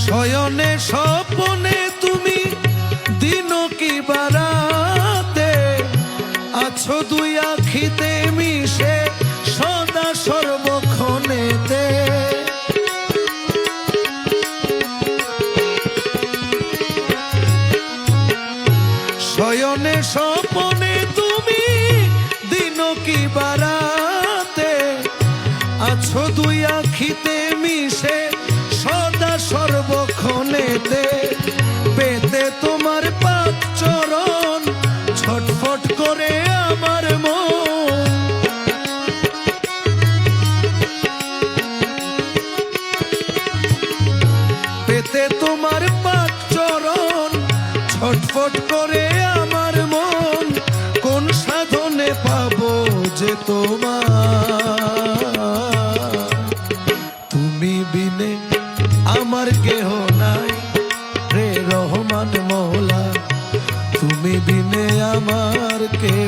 শয়নে স্বপনে তুমি দিন কি বারাতে আছো দুই আখিতে মিশে সদা সর্বক্ষণেতে। শয়নে স্বপনে তুমি দিন কি বারাতে আছো দুই আখিতে মিশে সদা সর্বক্ষণেতে। পেতে তোমার পাক চরণ ছটফট করে আমার মন। পেতে তোমার পাক চরণ ছটফট করে আমার মন। কোন সাধনে পাবো যে তোমার, তুমি বিনে আমার কেহ নাই রে রহমান মওলা, তুমি বিনে আমার কেহ